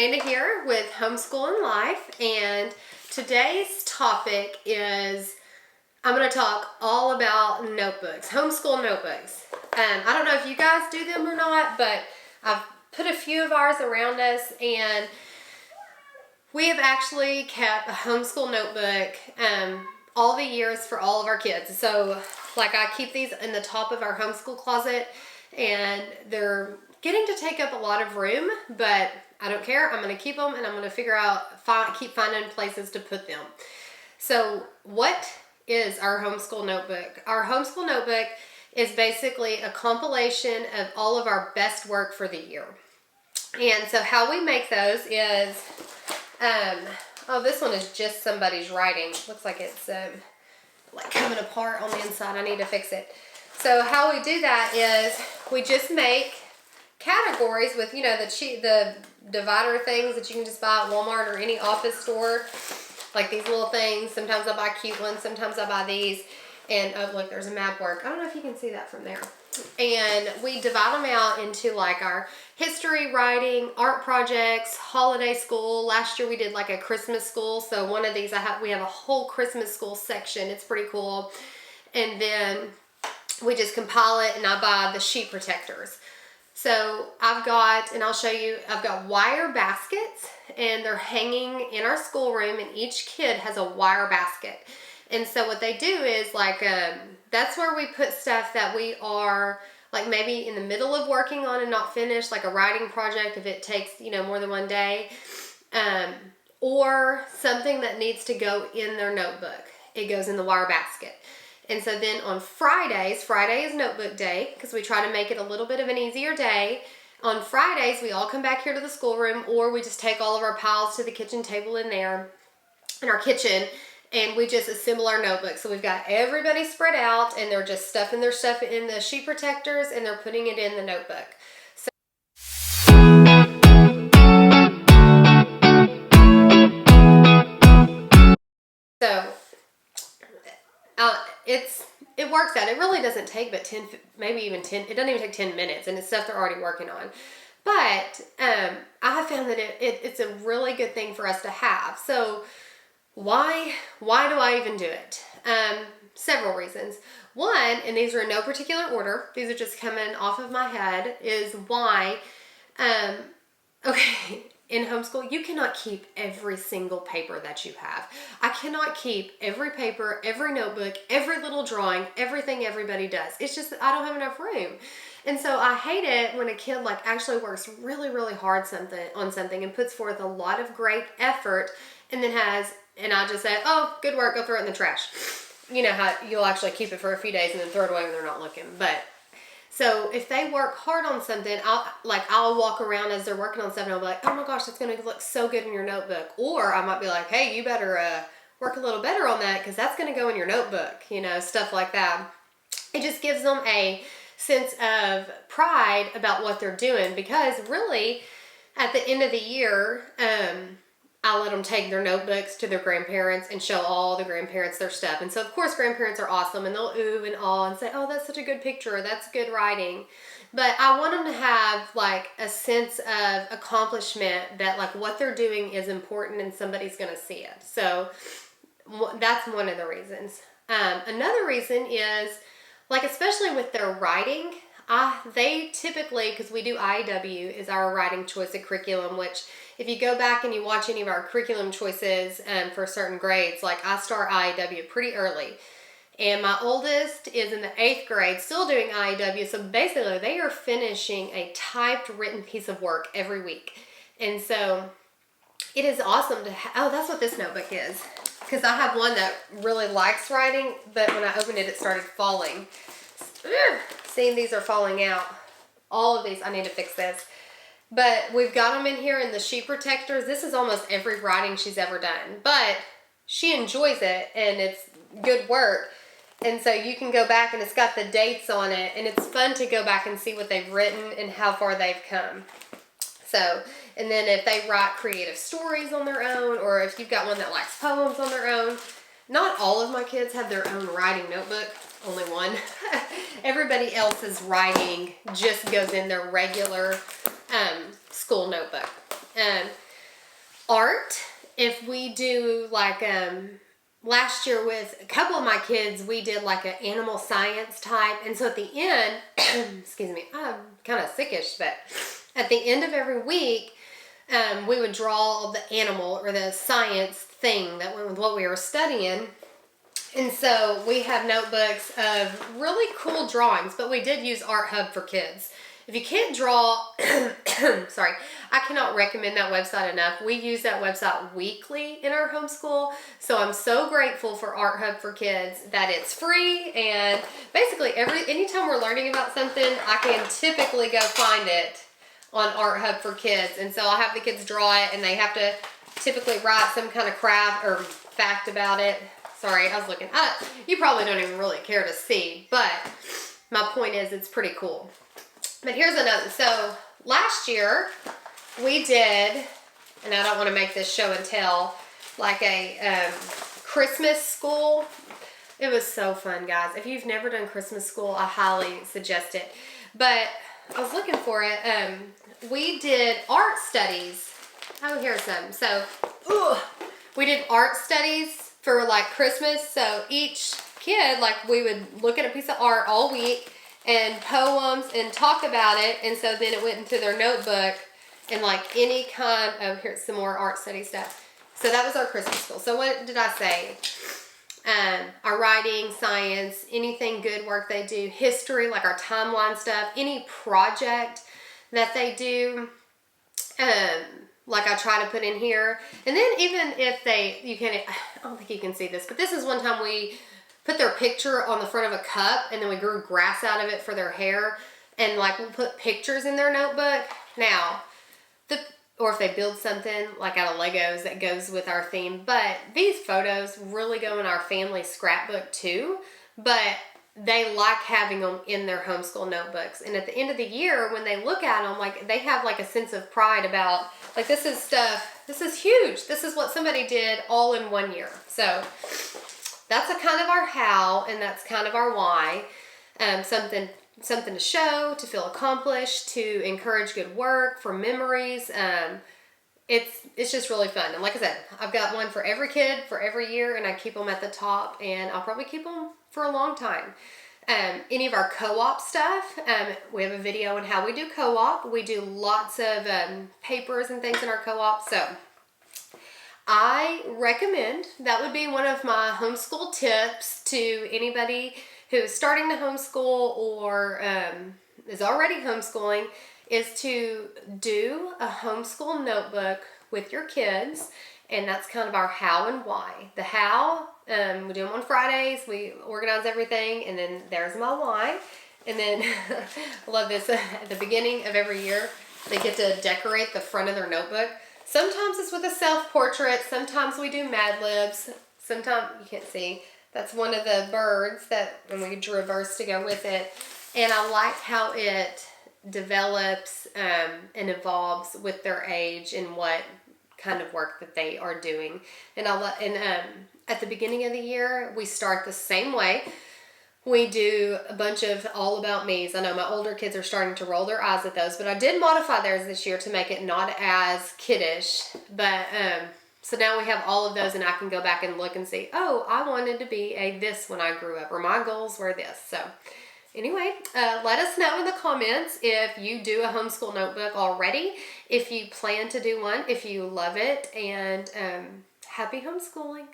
Amanda here with Homeschool Life, and today's topic is I'm going to talk all about notebooks, homeschool notebooks. I don't know if you guys do them or not, but I've put a few of ours around us, and we have actually kept a homeschool notebook all the years for all of our kids. So like I keep these in the top of our homeschool closet, and they're getting to take up a lot of room, but I don't care. I'm going to keep them, and I'm going to figure out, keep finding places to put them. So what is our homeschool notebook? Our homeschool notebook is basically a compilation of all of our best work for the year. And so how we make those is, oh, this one is just somebody's writing. Looks like it's like coming apart on the inside. I need to fix it. So how we do that is we just make categories with, you know, the divider things that you can just buy at Walmart or any office store, like these little things. Sometimes I buy cute ones, sometimes I buy these. And oh look, there's a map work. I don't know if you can see that from there. And we divide them out into like our history, writing, art projects, holiday school. Last year we did like a Christmas school. So one of these we have a whole Christmas school section. It's pretty cool. And then we just compile it, and I buy the sheet protectors. So I've got, and I'll show you, I've got wire baskets, and they're hanging in our schoolroom, and each kid has a wire basket. And so what they do is like, that's where we put stuff that we are like maybe in the middle of working on and not finished, like a writing project if it takes, you know, more than one day, or something that needs to go in their notebook. It goes in the wire basket. And so then on Friday is notebook day, because we try to make it a little bit of an easier day. On Fridays, we all come back here to the schoolroom, or we just take all of our piles to the kitchen table in there, in our kitchen, and we just assemble our notebooks. So we've got everybody spread out, and they're just stuffing their stuff in the sheet protectors, and they're putting it in the notebook. It works out. It really doesn't take but 10, maybe even 10, it doesn't even take 10 minutes, and it's stuff they're already working on. But I have found that it's a really good thing for us to have. So why do I even do it? Several reasons. One, and these are in no particular order, these are just coming off of my head, is why, okay, in homeschool, you cannot keep every single paper that you have. I cannot keep every paper, every notebook, every little drawing, everything everybody does. It's just that I don't have enough room. And so I hate it when a kid like actually works really, really hard on something and puts forth a lot of great effort, and then and I just say, oh, good work, go throw it in the trash. You know how you'll actually keep it for a few days and then throw it away when they're not looking. But so if they work hard on something, I'll walk around as they're working on something, and I'll be like, oh my gosh, that's going to look so good in your notebook. Or I might be like, hey, you better work a little better on that, because that's going to go in your notebook, you know, stuff like that. It just gives them a sense of pride about what they're doing, because really at the end of the year, I let them take their notebooks to their grandparents and show all the grandparents their stuff. And so, of course, grandparents are awesome, and they'll ooh and awe and say, oh, that's such a good picture, or that's good writing. But I want them to have, like, a sense of accomplishment that, like, what they're doing is important and somebody's going to see it. So that's one of the reasons. Another reason is, like, especially with their writing, they typically, because we do IEW, is our writing choice of curriculum, which if you go back and you watch any of our curriculum choices for certain grades, like I start IEW pretty early. And my oldest is in the 8th grade, still doing IEW. So basically they are finishing a typed written piece of work every week. And so it is awesome to oh, that's what this notebook is. Because I have one that really likes writing, but when I opened it, it started falling. Seeing these are falling out. All of these, I need to fix this. But we've got them in here in the sheet protectors. This is almost every writing she's ever done. But she enjoys it, and it's good work. And so you can go back, and it's got the dates on it. And it's fun to go back and see what they've written and how far they've come. So, and then if they write creative stories on their own, or if you've got one that likes poems on their own. Not all of my kids have their own writing notebook. Only one. Everybody else's writing just goes in their regular school notebook. art, if we do like last year with a couple of my kids, we did like an animal science type, and so at the end, excuse me, I'm kind of sickish, but at the end of every week, we would draw the animal or the science thing that went with what we were studying. And so we have notebooks of really cool drawings, but we did use Art Hub for Kids. If you can't draw, sorry, I cannot recommend that website enough. We use that website weekly in our homeschool, so I'm so grateful for Art Hub for Kids that it's free, and basically anytime we're learning about something, I can typically go find it on Art Hub for Kids. And so I'll have the kids draw it, and they have to typically write some kind of craft or fact about it. Sorry, I was looking. You probably don't even really care to see, but my point is it's pretty cool. But here's another. So last year we did, and I don't want to make this show and tell, like a Christmas school. It was so fun, guys. If you've never done Christmas school, I highly suggest it. But I was looking for it. We did art studies. Oh, here's some. So, we did art studies for like Christmas. So each kid, like, we would look at a piece of art all week and poems and talk about it. And so then it went into their notebook and like any kind of, here's some more art study stuff. So that was our Christmas school. So what did I say? Our writing, science, anything good work they do, history, like our timeline stuff, any project that they do, like I try to put in here. And then even if I don't think you can see this, but this is one time we put their picture on the front of a cup, and then we grew grass out of it for their hair, and like we'll put pictures in their notebook. Now, or if they build something like out of Legos that goes with our theme, but these photos really go in our family scrapbook too, but they like having them in their homeschool notebooks. And at the end of the year, when they look at them, like they have like a sense of pride about, like, this is stuff, this is huge. This is what somebody did all in 1 year. So that's a kind of our how, and that's kind of our why. Something to show, to feel accomplished, to encourage good work, for memories. It's just really fun. And like I said, I've got one for every kid for every year, and I keep them at the top, and I'll probably keep them for a long time. Any of our co-op stuff, we have a video on how we do co-op. We do lots of papers and things in our co-op. So I recommend, that would be one of my homeschool tips to anybody who's starting to homeschool or is already homeschooling, is to do a homeschool notebook with your kids. And that's kind of our how and why. The how, we do them on Fridays, we organize everything, and then there's my why. And then I love this, at the beginning of every year, they get to decorate the front of their notebook. Sometimes it's with a self-portrait, sometimes we do Mad Libs, sometimes, you can't see, that's one of the birds that, and we drew a verse to go with it. And I like how it develops and evolves with their age and what kind of work that they are doing. And at the beginning of the year, we start the same way. We do a bunch of all about me's. I know my older kids are starting to roll their eyes at those, but I did modify theirs this year to make it not as kiddish. But so now we have all of those, and I can go back and look and see, oh, I wanted to be a this when I grew up, or my goals were this. So anyway, let us know in the comments if you do a homeschool notebook already, if you plan to do one, if you love it, and happy homeschooling.